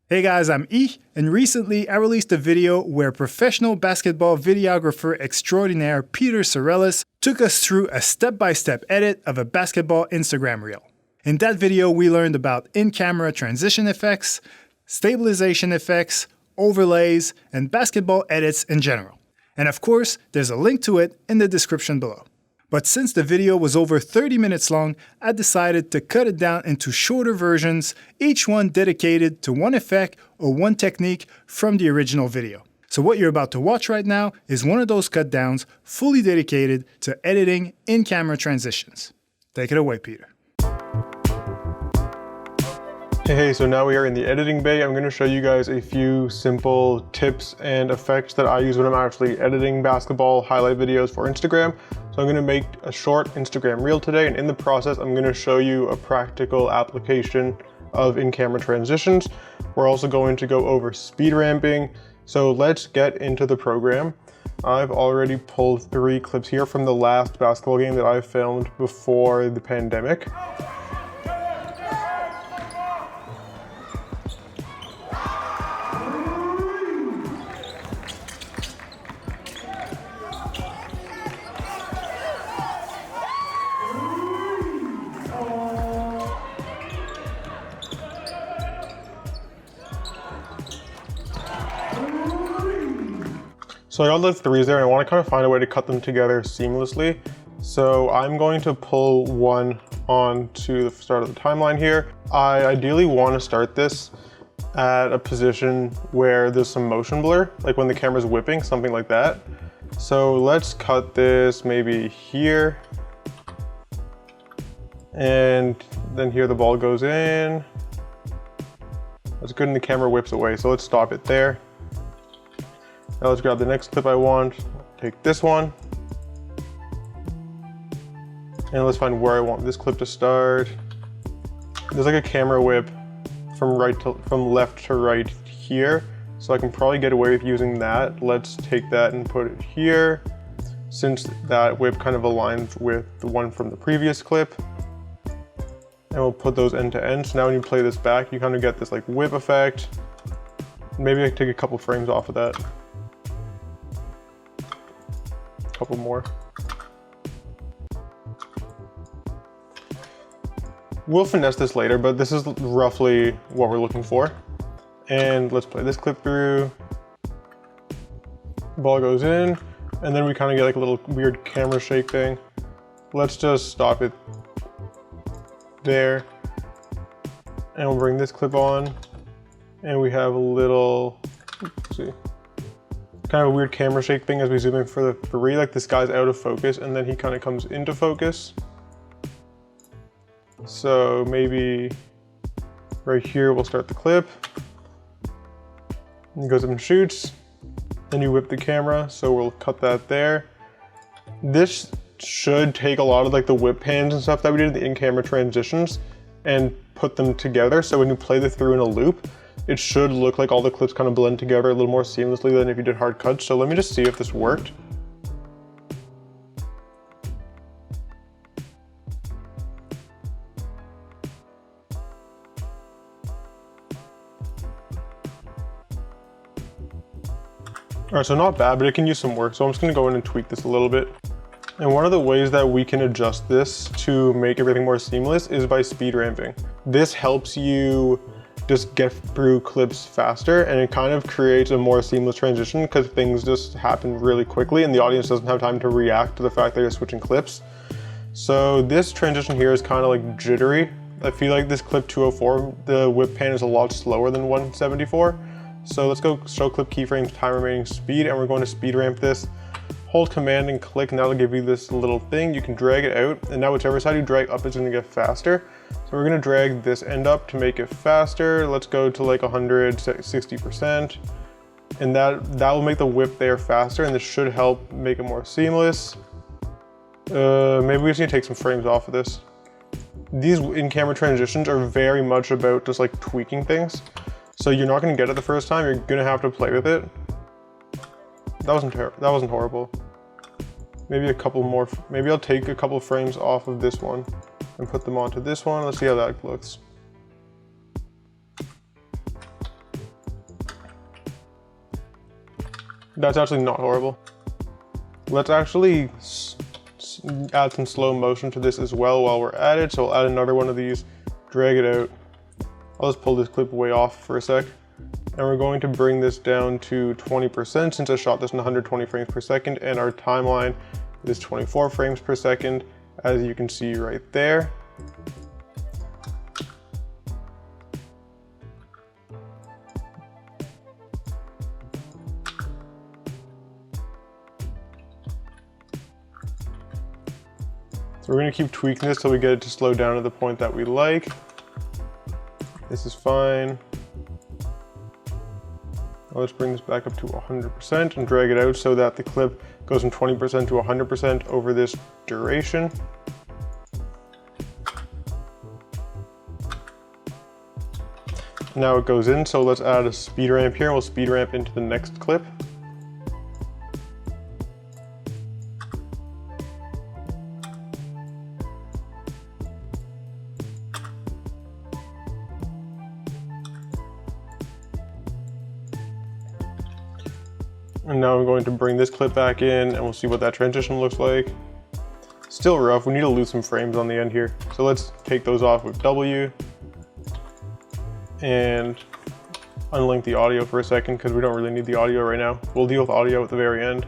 Hey guys, I'm E, and recently I released a video where professional basketball videographer extraordinaire Peter Sarellas took us through a step-by-step edit of a basketball Instagram reel. In that video, we learned about in-camera transition effects, stabilization effects, overlays, and basketball edits in general. And of course, there's a link to it in the description below. But since the video was over 30 minutes long, I decided to cut it down into shorter versions, each one dedicated to one effect or one technique from the original video. So what you're about to watch right now is one of those cut downs fully dedicated to editing in-camera transitions. Take it away, Peter. Hey, so now we are in the editing bay. I'm going to show you guys a few simple tips and effects that I use when I'm actually editing basketball highlight videos for Instagram. So I'm going to make a short Instagram reel today, and in the process I'm going to show you a practical application of in-camera transitions. We're also going to go over speed ramping. So let's get into the program. I've already pulled 3 clips here from the last basketball game that I filmed before the pandemic. So I got the 3s there, and I want to kind of find a way to cut them together seamlessly. So I'm going to pull one onto the start of the timeline here. I ideally want to start this at a position where there's some motion blur, like when the camera's whipping, something like that. So let's cut this maybe here. And then here the ball goes in. That's good, and the camera whips away, so let's stop it there. Now let's grab the next clip I want, take this one, and let's find where I want this clip to start. There's like a camera whip from left to right here, so I can probably get away with using that. Let's take that and put it here, since that whip kind of aligns with the one from the previous clip. And we'll put those end to end, so now when you play this back, you kind of get this like whip effect. Maybe I can take a couple frames off of that. Couple more. We'll finesse this later, but this is roughly what we're looking for. And let's play this clip through. Ball goes in, and then we kind of get like a little weird camera shake thing. Let's just stop it there. And we'll bring this clip on, and we have a little, let's see, kind of a weird camera shake thing as we zoom in for the 3, like this guy's out of focus and then he kind of comes into focus. So maybe right here we'll start the clip. And he goes up and shoots, then you whip the camera, so we'll cut that there. This should take a lot of like the whip pans and stuff that we did in the in-camera transitions and put them together, so when you play this through in a loop, it should look like all the clips kind of blend together a little more seamlessly than if you did hard cuts. So let me just see if this worked. All right, so not bad, but it can use some work. So I'm just gonna go in and tweak this a little bit. And one of the ways that we can adjust this to make everything more seamless is by speed ramping. This helps you just get through clips faster, and it kind of creates a more seamless transition because things just happen really quickly and the audience doesn't have time to react to the fact that you're switching clips. So this transition here is kind of like jittery. I feel like this clip 204, the whip pan is a lot slower than 174. So let's go show clip keyframes, time remaining speed, and we're going to speed ramp this. Hold command and click, and that'll give you this little thing. You can drag it out, and now whichever side you drag up is gonna get faster. So we're gonna drag this end up to make it faster. Let's go to like 160%. And that will make the whip there faster, and this should help make it more seamless. Maybe we just need to take some frames off of this. These in-camera transitions are very much about just like tweaking things. So you're not gonna get it the first time, you're gonna have to play with it. That wasn't horrible. Maybe a couple more, maybe I'll take a couple frames off of this one and put them onto this one. Let's see how that looks. That's actually not horrible. Let's actually add some slow motion to this as well while we're at it. So I'll add another one of these, drag it out. I'll just pull this clip way off for a sec. And we're going to bring this down to 20% since I shot this in 120 frames per second and our timeline is 24 frames per second, as you can see right there. So we're going to keep tweaking this till we get it to slow down to the point that we like. This is fine. Now let's bring this back up to 100% and drag it out so that the clip goes from 20% to 100% over this duration. Now it goes in, so let's add a speed ramp here. We'll speed ramp into the next clip. And now I'm going to bring this clip back in and we'll see what that transition looks like. Still rough, we need to lose some frames on the end here. So let's take those off with W and unlink the audio for a second because we don't really need the audio right now. We'll deal with audio at the very end.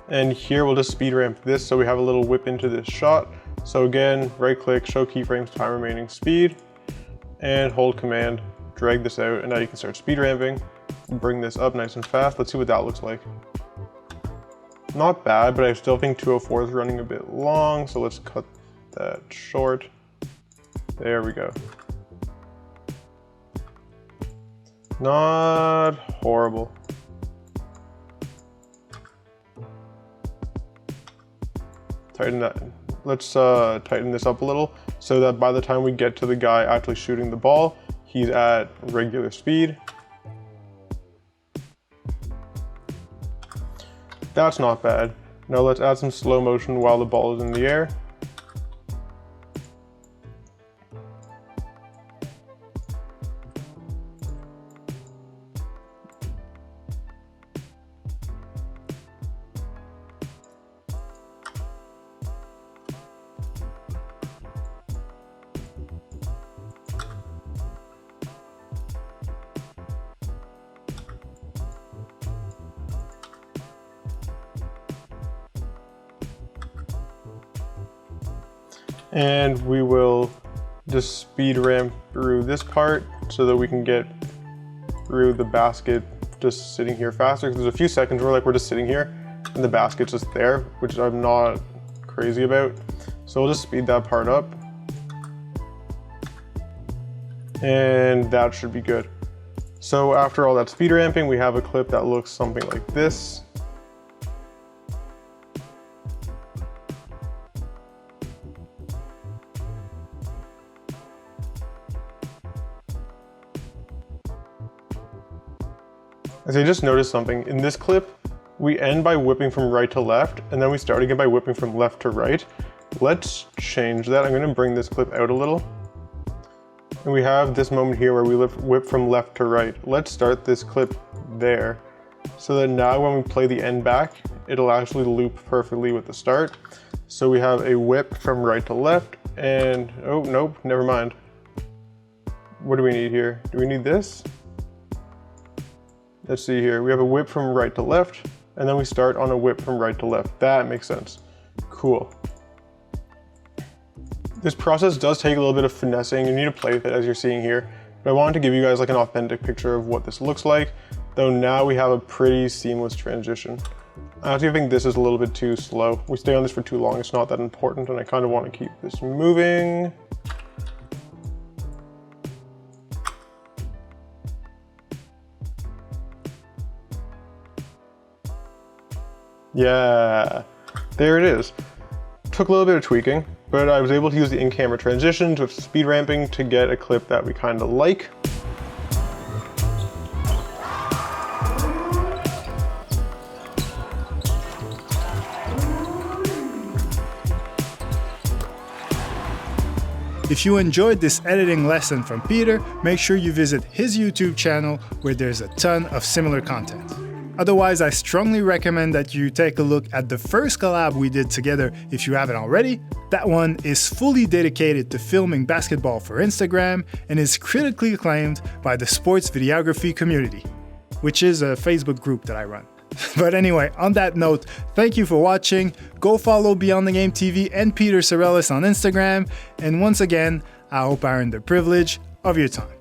And here we'll just speed ramp this so we have a little whip into this shot. So again, right click, show keyframes, time remaining, speed, and hold command, drag this out, and now you can start speed ramping. Bring this up nice and fast. Let's see what that looks like. Not bad, but I still think 204 is running a bit long, so let's cut that short. There we go. Not horrible. Tighten that. Let's tighten this up a little so that by the time we get to the guy actually shooting the ball, he's at regular speed. That's not bad. Now let's add some slow motion while the ball is in the air. And we will just speed ramp through this part so that we can get through the basket just sitting here faster. Because there's a few seconds where we're just sitting here and the basket's just there, which I'm not crazy about. So we'll just speed that part up. And that should be good. So after all that speed ramping, we have a clip that looks something like this. As I just noticed something, in this clip, we end by whipping from right to left, and then we start again by whipping from left to right. Let's change that. I'm gonna bring this clip out a little. And we have this moment here where we whip from left to right. Let's start this clip there, so that now when we play the end back, it'll actually loop perfectly with the start. So we have a whip from right to left, and oh, nope, never mind. What do we need here? Do we need this? Let's see here, we have a whip from right to left, and then we start on a whip from right to left. That makes sense. Cool. This process does take a little bit of finessing. You need to play with it as you're seeing here, but I wanted to give you guys like an authentic picture of what this looks like, though now we have a pretty seamless transition. I actually think this is a little bit too slow. We stay on this for too long, it's not that important, and I kind of want to keep this moving. Yeah, there it is. Took a little bit of tweaking, but I was able to use the in-camera transitions with speed ramping to get a clip that we kind of like. If you enjoyed this editing lesson from Peter, make sure you visit his YouTube channel where there's a ton of similar content. Otherwise, I strongly recommend that you take a look at the first collab we did together if you haven't already. That one is fully dedicated to filming basketball for Instagram and is critically acclaimed by the sports videography community, which is a Facebook group that I run. But anyway, on that note, thank you for watching. Go follow Beyond the Game TV and Peter Sarellas on Instagram. And once again, I hope I earned the privilege of your time.